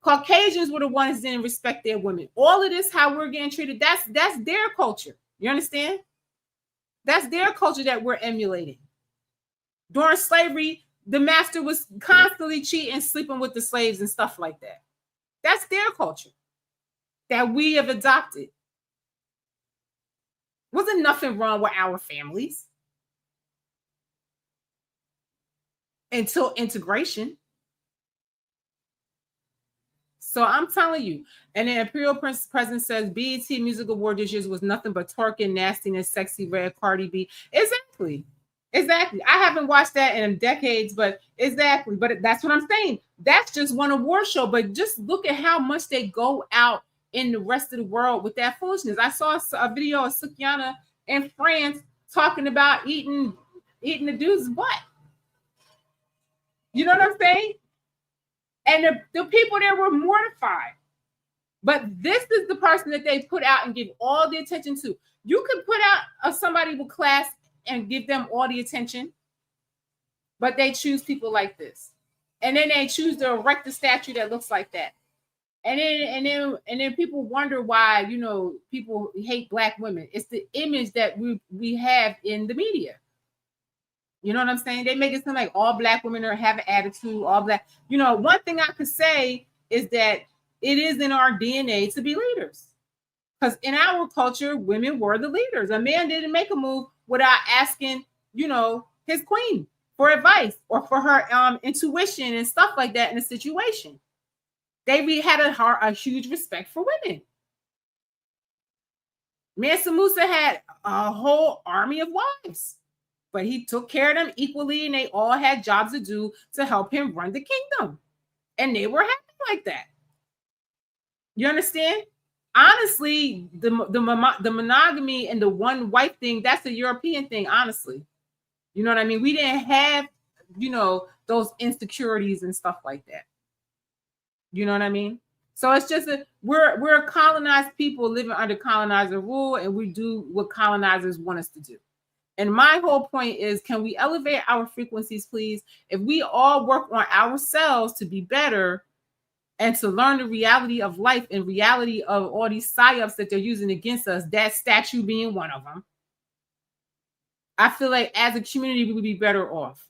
Caucasians were the ones that didn't respect their women. All of this, how we're getting treated, that's their culture. You understand? That's their culture that we're emulating. During slavery, the master was constantly cheating, sleeping with the slaves and stuff like that. That's their culture that we have adopted. Wasn't nothing wrong with our families until integration. So I'm telling you, and the Imperial President says BET Music Award this year was nothing but twerking, nastiness, sexy red, Cardi B. Exactly. I haven't watched that in decades, but exactly. But that's what I'm saying. That's just one award show. But just look at how much they go out in the rest of the world with that foolishness. I saw a video of Sukiana in France talking about eating the dude's butt. You know what I'm saying? And the people there were mortified. But this is the person that they put out and give all the attention to. You could put out somebody with class and give them all the attention, but they choose people like this. And then they choose to erect a statue that looks like that. And then people wonder why, people hate Black women. It's the image that we have in the media. You know what I'm saying? They make it seem like all Black women have an attitude, all Black. One thing I could say is that it is in our DNA to be leaders. Because in our culture, women were the leaders. A man didn't make a move without asking, his queen for advice or for her intuition and stuff like that in a situation. They had a huge respect for women. Mansa Musa had a whole army of wives, but he took care of them equally, and they all had jobs to do to help him run the kingdom. And they were happy like that. You understand? Honestly, the monogamy and the one wife thing, that's a European thing, honestly. You know what I mean? We didn't have, those insecurities and stuff like that. You know what I mean? So it's just we're colonized people living under colonizer rule, and we do what colonizers want us to do. And my whole point is, can we elevate our frequencies, please? If we all work on ourselves to be better and to learn the reality of life and reality of all these psyops that they're using against us, that statue being one of them, I feel like as a community, we would be better off.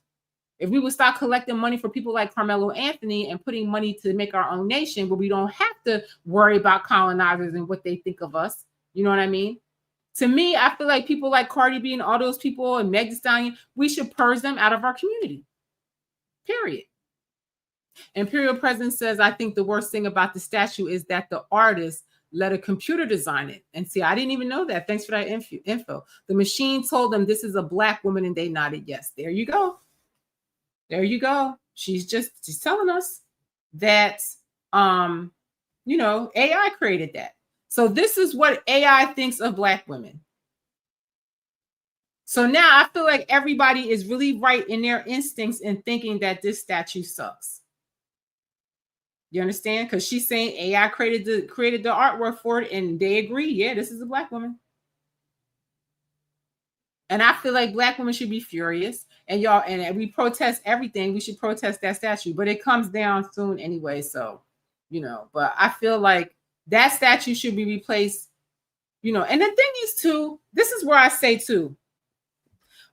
If we would start collecting money for people like Carmelo Anthony and putting money to make our own nation, where we don't have to worry about colonizers and what they think of us. You know what I mean? To me, I feel like people like Cardi B and all those people and Meg Thee Stallion, we should purge them out of our community. Period. Imperial President says, I think the worst thing about the statue is that the artist let a computer design it. And see, I didn't even know that. Thanks for that info. The machine told them this is a Black woman, and they nodded yes. There you go. There you go. She's telling us that, AI created that. So this is what AI thinks of Black women. So now I feel like everybody is really right in their instincts in thinking that this statue sucks. You understand? Because she's saying AI created the artwork for it, and they agree. Yeah, this is a Black woman. And I feel like Black women should be furious. And y'all, and we protest everything. We should protest that statue, but it comes down soon anyway. So, but I feel like that statue should be replaced, and the thing is too, this is where I say too,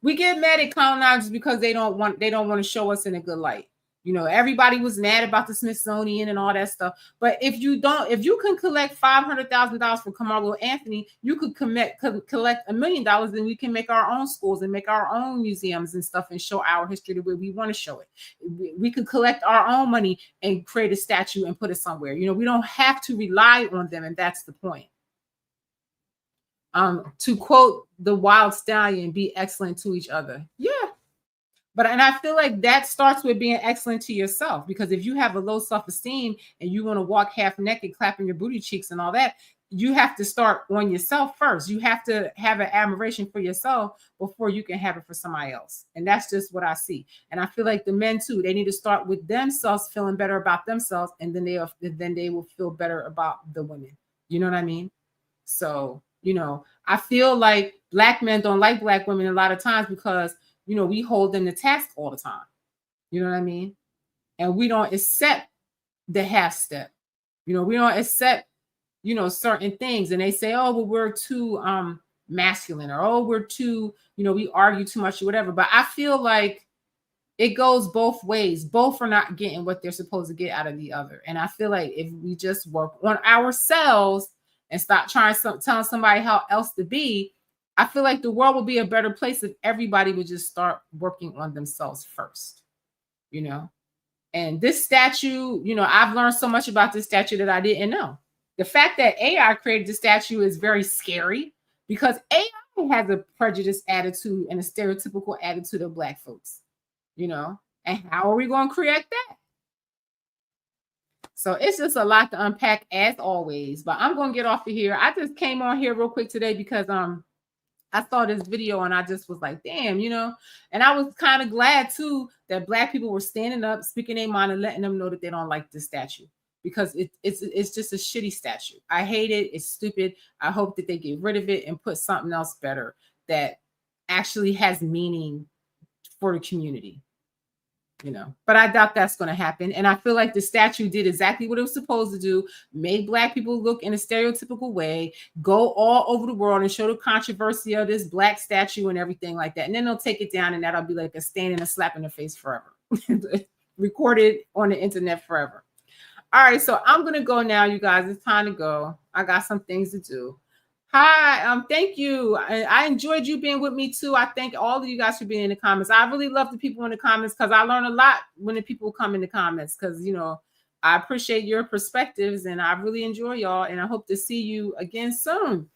we get mad at colonizers because they don't want to show us in a good light. You know, everybody was mad about the Smithsonian and all that stuff. But if you can collect $500,000 for Carmelo Anthony, you could collect $1 million, then we can make our own schools and make our own museums and stuff and show our history the way we want to show it. We could collect our own money and create a statue and put it somewhere. You know, we don't have to rely on them, and that's the point. To quote the Wild Stallion, be excellent to each other. Yeah. And I feel like that starts with being excellent to yourself, because if you have a low self-esteem and you want to walk half naked, clapping your booty cheeks and all that, you have to start on yourself first. You have to have an admiration for yourself before you can have it for somebody else. And that's just what I see. And I feel like the men too, they need to start with themselves, feeling better about themselves, and then they will feel better about the women. You know what I mean? So, you know, I feel like Black men don't like Black women a lot of times because, you know, we hold them to task all the time. You know what I mean? And we don't accept the half step. You know, we don't accept, you know, certain things. And they say, oh, well, we're too masculine, or, oh, we're too, you know, we argue too much or whatever. But I feel like it goes both ways. Both are not getting what they're supposed to get out of the other. And I feel like if we just work on ourselves and stop telling somebody how else to be, I feel like the world would be a better place if everybody would just start working on themselves first, you know? And this statue, you know, I've learned so much about this statue that I didn't know. The fact that AI created the statue is very scary, because AI has a prejudiced attitude and a stereotypical attitude of Black folks, you know? And how are we going to correct that? So it's just a lot to unpack as always, but I'm going to get off of here. I just came on here real quick today because I saw this video and I just was like, damn, you know, and I was kind of glad too that Black people were standing up, speaking their mind, and letting them know that they don't like this statue, because it's just a shitty statue. I hate it. It's stupid. I hope that they get rid of it and put something else better that actually has meaning for the community. You know, but I doubt that's going to happen. And I feel like the statue did exactly what it was supposed to do, made Black people look in a stereotypical way, go all over the world and show the controversy of this Black statue and everything like that. And then they'll take it down, and that'll be like a stain and a slap in the face forever. Recorded on the internet forever. All right, so I'm going to go now, you guys. It's time to go. I got some things to do. Hi, thank you. I enjoyed you being with me too. I thank all of you guys for being in the comments. I really love the people in the comments, because I learn a lot when the people come in the comments, because, you know, I appreciate your perspectives and I really enjoy y'all, and I hope to see you again soon.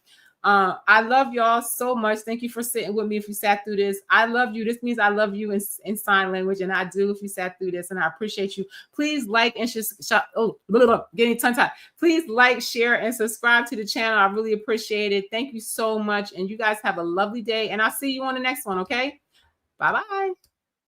I love y'all so much. Thank you for sitting with me. If you sat through this, I love you. This means I love you in sign language, and I do if you sat through this, and I appreciate you. Please like and getting tongue-tied. Please like, share, and subscribe to the channel. I really appreciate it. Thank you so much, and you guys have a lovely day, and I'll see you on the next one, okay? Bye-bye.